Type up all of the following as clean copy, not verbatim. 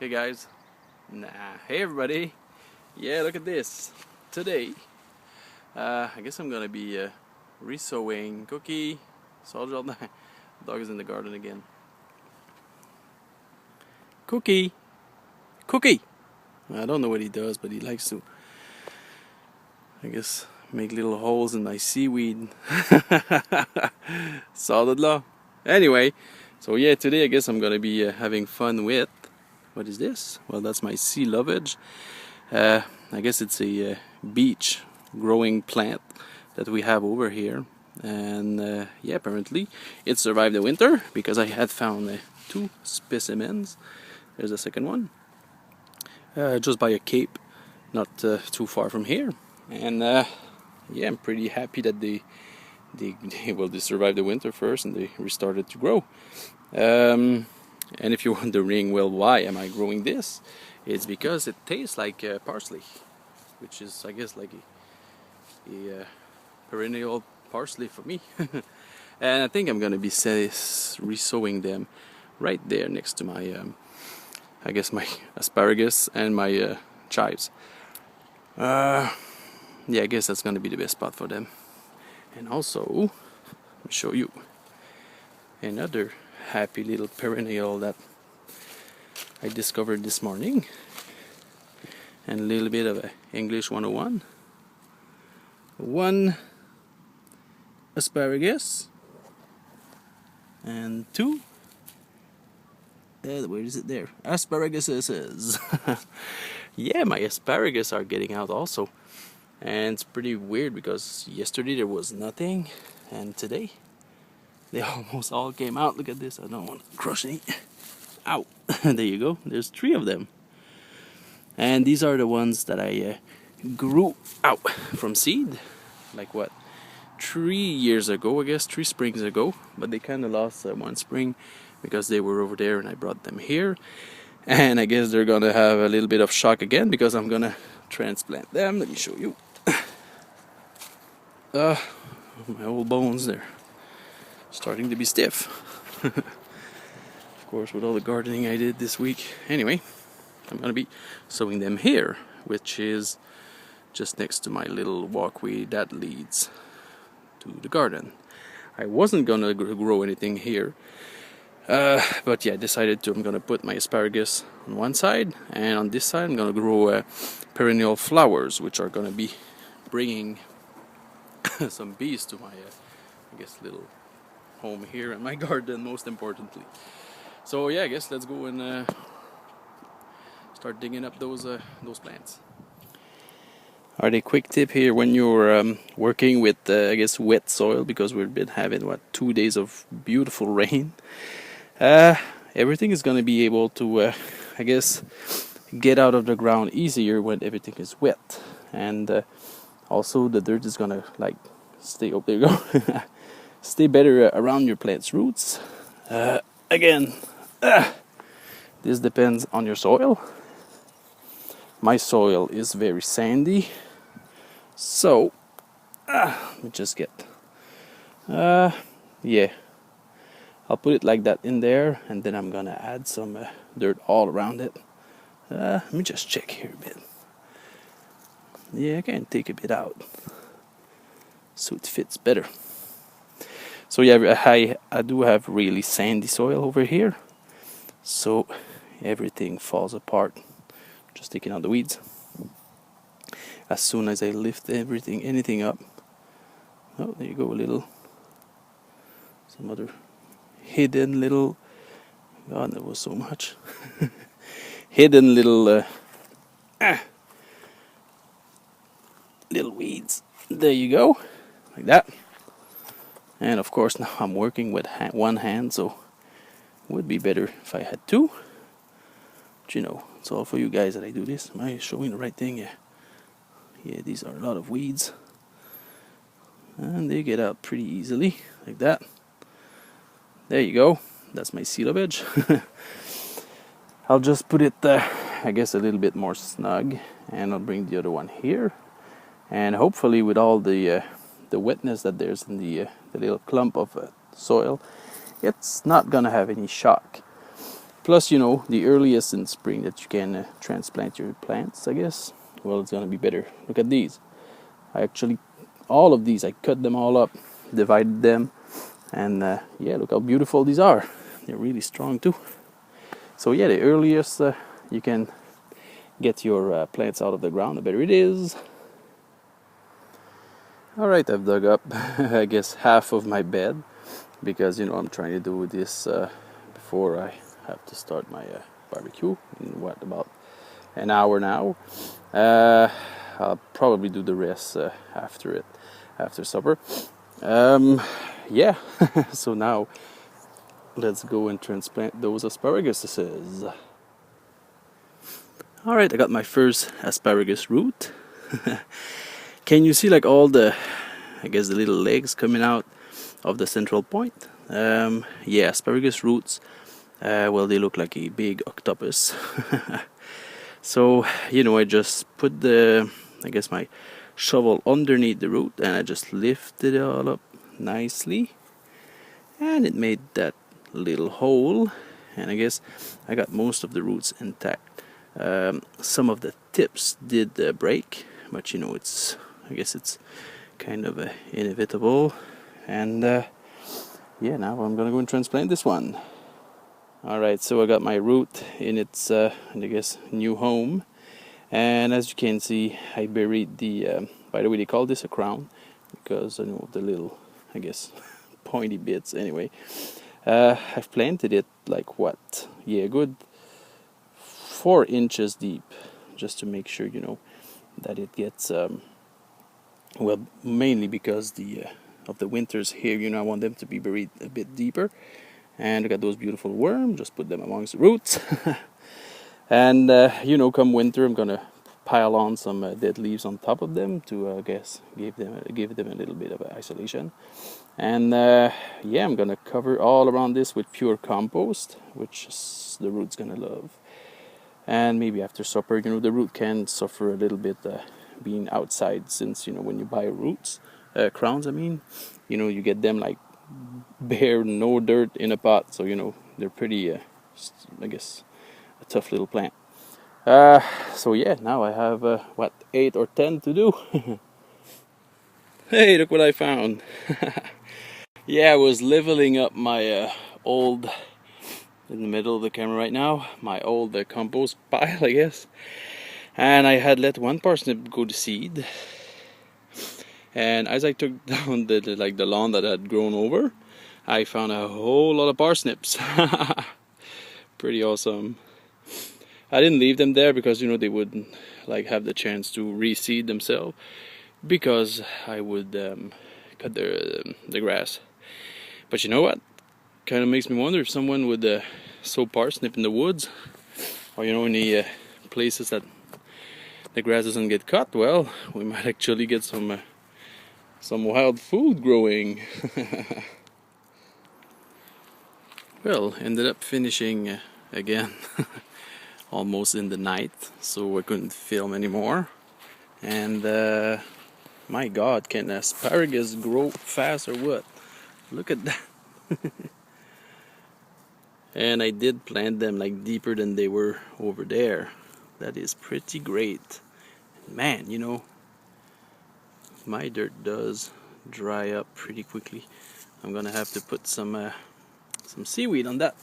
Hey guys. Hey everybody. Yeah, look at this. Today, I guess I'm gonna be re-sowing Cookie. Soldier, dog is in the garden again. Cookie, Cookie. I don't know what he does, but he likes to, I guess, make little holes in my seaweed. Solid law. Anyway, so yeah, today I guess I'm gonna be having fun with. What is this? Well, that's my sea lovage. I guess it's a beach growing plant that we have over here, and yeah, apparently it survived the winter because I had found two specimens. There's a second one, just by a cape, not too far from here, and yeah, I'm pretty happy that they survived the winter first and they restarted to grow. And if you're wondering, well, why am I growing this? It's because it tastes like parsley, which is, I guess, like a perennial parsley for me. And I think I'm gonna be re-sowing them right there next to my, I guess, my asparagus and my chives. Yeah, I guess that's gonna be the best spot for them. And also, let me show you another happy little perennial that I discovered this morning, and a little bit of a English 101. One asparagus and two, where is it there? Asparaguses. Yeah, my asparagus are getting out also, and it's pretty weird because yesterday there was nothing, and today they almost all came out. Look at this. I don't want to crush any. Ow. There you go. There's 3 of them. And these are the ones that I grew out from seed. Like what? 3 years ago, I guess. 3 springs ago. But they kind of lost one spring because they were over there and I brought them here. And I guess they're going to have a little bit of shock again because I'm going to transplant them. Let me show you. My old bones there. Starting to be stiff. Of course, with all the gardening I did this week. Anyway, I'm gonna be sowing them here, which is just next to my little walkway that leads to the garden. I wasn't gonna grow anything here, but yeah, I decided to. I'm gonna put my asparagus on one side, and on this side I'm gonna grow perennial flowers, which are gonna be bringing some bees to my, I guess, little home here in my garden, most importantly. So yeah, I guess let's go and start digging up those plants. Alright, a quick tip here when you're working with I guess wet soil, because we've been having 2 days of beautiful rain. Everything is gonna be able to I guess get out of the ground easier when everything is wet, and also the dirt is gonna like stay up. There you go. Stay better around your plant's roots. Again, this depends on your soil. My soil is very sandy, so let me just get, yeah, I'll put it like that in there, and then I'm gonna add some dirt all around it. Let me just check here a bit. Yeah, I can take a bit out so it fits better. So yeah, I do have really sandy soil over here, so everything falls apart. Just taking out the weeds. As soon as I lift anything up, oh, there you go, some other hidden little, God, there was so much, hidden little little weeds. There you go, like that. And of course now I'm working with one hand, so it would be better if I had 2. But you know, it's all for you guys that I do this. Am I showing the right thing? Yeah. Yeah, these are a lot of weeds. And they get out pretty easily, like that. There you go. That's my sea lovage. I'll just put it, I guess, a little bit more snug. And I'll bring the other one here. And hopefully with all the wetness that there's in the little clump of soil, it's not gonna have any shock. Plus, you know, the earliest in spring that you can transplant your plants, I guess, well, it's gonna be better. Look at these. I actually, all of these, I cut them all up, divided them, and yeah, look how beautiful these are. They're really strong too. So yeah, the earliest you can get your plants out of the ground, the better it is. Alright, I've dug up, I guess, half of my bed, because, you know, I'm trying to do this before I have to start my barbecue in what, about an hour now. I'll probably do the rest after supper. Yeah, so now let's go and transplant those asparaguses. Alright, I got my first asparagus root. Can you see like all the, I guess, the little legs coming out of the central point? Yeah, asparagus roots, well, they look like a big octopus. So, you know, I just put I guess, my shovel underneath the root, and I just lifted it all up nicely, and it made that little hole, and I guess I got most of the roots intact. Some of the tips did break, but, you know, I guess it's kind of inevitable. And yeah, now I'm gonna go and transplant this one. Alright, so I got my root in its I guess, new home, and as you can see, I buried the by the way, they call this a crown because I know the little, I guess, pointy bits. Anyway, I've planted it like what, yeah, good 4 inches deep, just to make sure, you know, that it gets well, mainly because of the winters here, you know, I want them to be buried a bit deeper. And look at those beautiful worms, just put them amongst the roots. And you know, come winter, I'm gonna pile on some dead leaves on top of them to I guess give them a little bit of isolation. And yeah, I'm gonna cover all around this with pure compost, which the root's gonna love. And maybe after supper, you know, the root can suffer a little bit being outside, since, you know, when you buy crowns, I mean, you know, you get them like bare, no dirt in a pot, so, you know, they're pretty I guess, a tough little plant. So yeah, now I have what, 8 or 10 to do. Hey, look what I found. Yeah, I was leveling up my old, in the middle of the camera right now, my old compost pile, I guess, and I had let one parsnip go to seed. And as I took down the lawn that had grown over, I found a whole lot of parsnips. Pretty awesome. I didn't leave them there because, you know, they wouldn't like have the chance to reseed themselves, because I would cut the grass. But you know what? Kind of makes me wonder if someone would sow parsnip in the woods, or, you know, in the places that the grass doesn't get cut. Well, we might actually get some wild food growing. Well, ended up finishing again almost in the night, so I couldn't film anymore. And my God, can asparagus grow fast or what? Look at that. And I did plant them like deeper than they were over there. That is pretty great. Man, you know, my dirt does dry up pretty quickly. I'm gonna have to put some seaweed on that.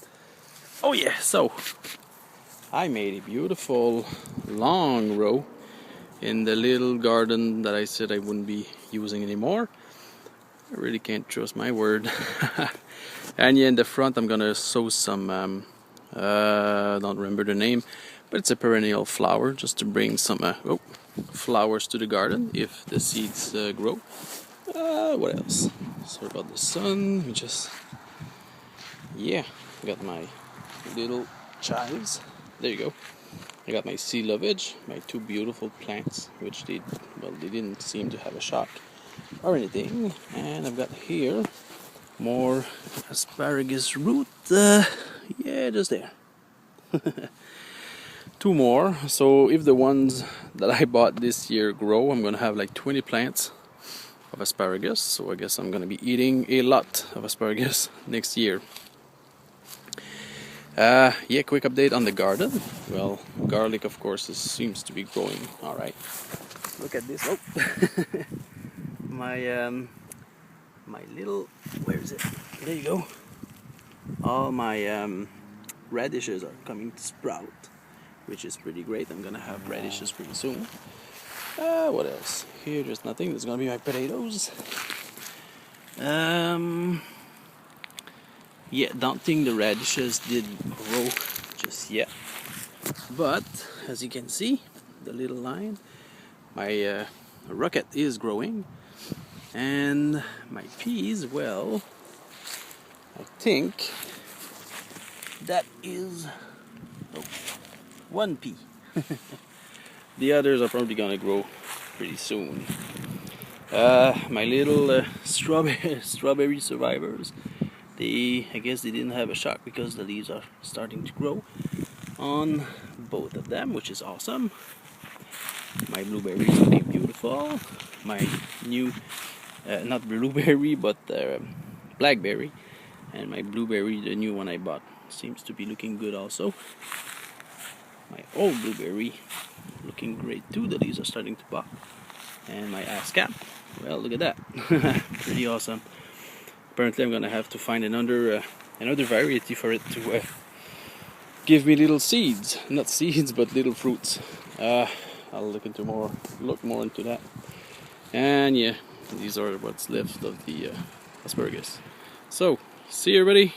Oh yeah, so I made a beautiful long row in the little garden that I said I wouldn't be using anymore. I really can't trust my word. And yeah, in the front I'm gonna sow some I don't remember the name, but it's a perennial flower, just to bring some flowers to the garden if the seeds grow. What else? Sorry about the sun. Let me just, yeah, got my little chives. There you go. I got my sea lovage, my 2 beautiful plants, which they didn't seem to have a shock or anything. And I've got here more asparagus root. Yeah, just there. 2 more. So if the ones that I bought this year grow, I'm gonna have like 20 plants of asparagus. So I guess I'm gonna be eating a lot of asparagus next year. Yeah, quick update on the garden. Well, garlic, of course, seems to be growing all right. Look at this. Oh, my little, where is it? There you go. All my radishes are coming to sprout, which is pretty great. I'm gonna have radishes pretty soon. What else? Here, there's nothing. There's gonna be my potatoes. Yeah, don't think the radishes did grow just yet, but as you can see, the little line, my rocket is growing, and my peas, well, I think that is one pea. The others are probably gonna grow pretty soon. My little strawberry survivors, I guess they didn't have a shock because the leaves are starting to grow on both of them, which is awesome. My blueberries looking beautiful. My new, not blueberry, but blackberry, and my blueberry, the new one I bought, seems to be looking good also. My old blueberry looking great too. The leaves are starting to pop. And my ass cap, well, look at that. Pretty awesome. Apparently I'm gonna have to find another variety for it to give me little seeds. Not seeds, but little fruits. I'll look more into that. And yeah, these are what's left of the asparagus. So, see you everybody.